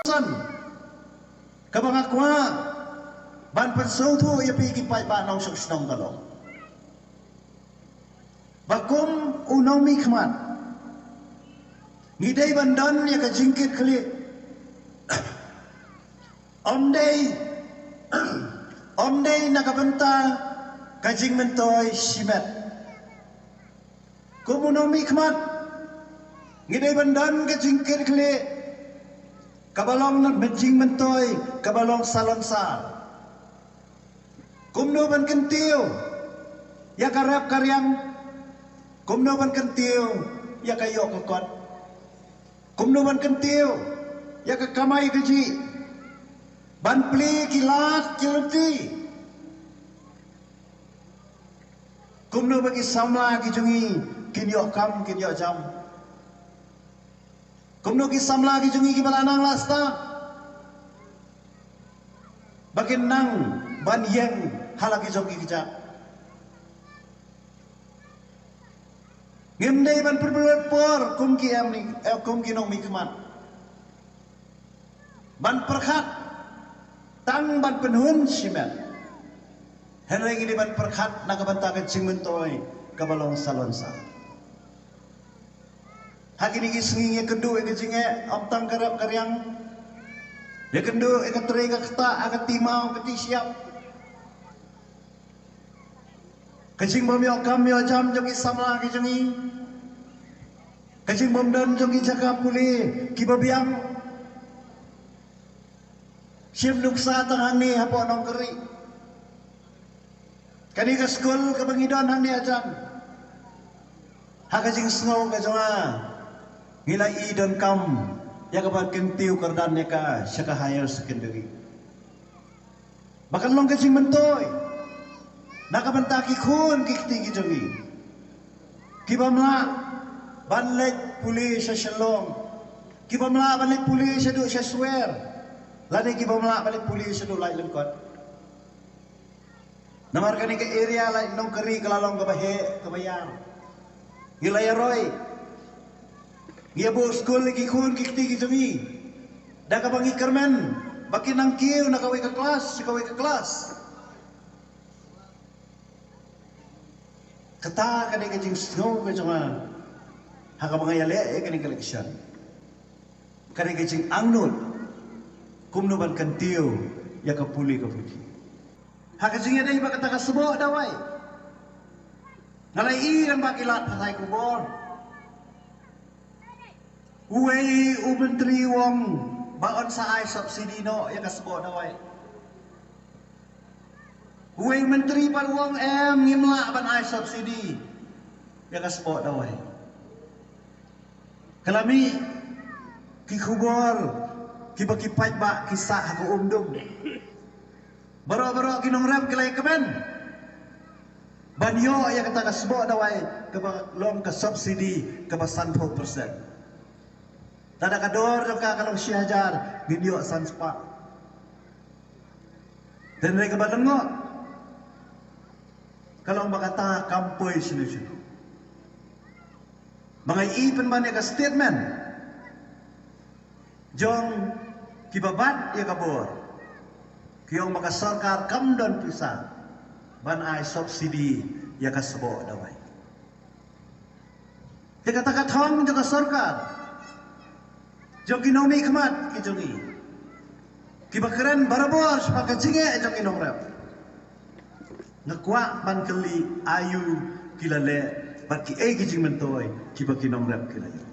son kabangakwa ban pensau tu ia pergi pai ba nong sok snong talong bakum unong mi khmat ngidai bandan ya ka jingkit kali omdei nakabenta kajing mentoy simet kum unong mi khmat ngidai bandan ka jingkit kali kabalong nak bejing mentoy kabalong salon sal kumno ban kentiu ya karap karyang kumno ban kentiu ya kayo kokot kumno ban kentiu ya ka kamai keji ban pli kilat kilti kumno bagi samla kijungi kinyo kam kinyo jam kumno ki samla kijungi ki balanang lasta bakin nang ban yeng halaki jogi kijak ngimdei ban perbelut por kum ki am ni kum ki nong mi kemat ban perkhat tang ban penhun simet henry ini ban perkhat nakabanta ka cingmentoy kabalong salon sa hakini ki sengi kedu ke jinge amtang karap karyang ya kedu ka tre ka kta ka timau ka ti siap kajing bom yo kam yo jam jogi samla ki jongi kajing bom dan jogi jaga puli ki babiang sim nuksa tang ni hapo nong keri kani ka school ka bangidon hang ni ajam ha kajing snow ka jonga ngila i don kam ya ka ba kentiu kardan ya ka syaka higher secondary bakal long kajing mentoy nakabantaki kun kikti jongi kibamla banlek puli sa shalom kibamla banlek puli sa du sa swear lani kibamla banlek puli sa du lai lengkot namar kani ke area lai nong keri kalalong kabahe kabayar ngilay roy ngiabo school lagi kun kikti jongi dakabangi kermen bakin nang kiu nakaway ka kelas kata kani kajing snow ka jonga haka mga yale kani collection kani kajing angnut kumno ban kantiu ya ka puli haka jing yade ba kata ka subo dawai nalai iran bakilat patay kubon uwei menteri wong baon sa ay subsidi no ya ka subo dawai Uway menteri paruang ngimla ban ay subsidi ya kaspo dawai kalami kikubor kibakipay ba kisah ako umdum baro kinongrap kilay kamen banyo ya kata kaspo dawai kabalong ka subsidi ka 100% tada kador ka kalong sihajar ginyo sanspa dan mereka balengo kalau makata kampoy sino mga ipan man ya ka statement jong kibabat ya kabor kiyong makasarkar kamdon pisa ban ay subsidi ya kasabo daway ya katakathong jong kasarkar jong kinomi kemat kijongi kibakeren barabor sepakajinge jong kinomrep ngakwa ban kali ayu kilale bat ki ay kijing mentoy kiba kinomrep kilayo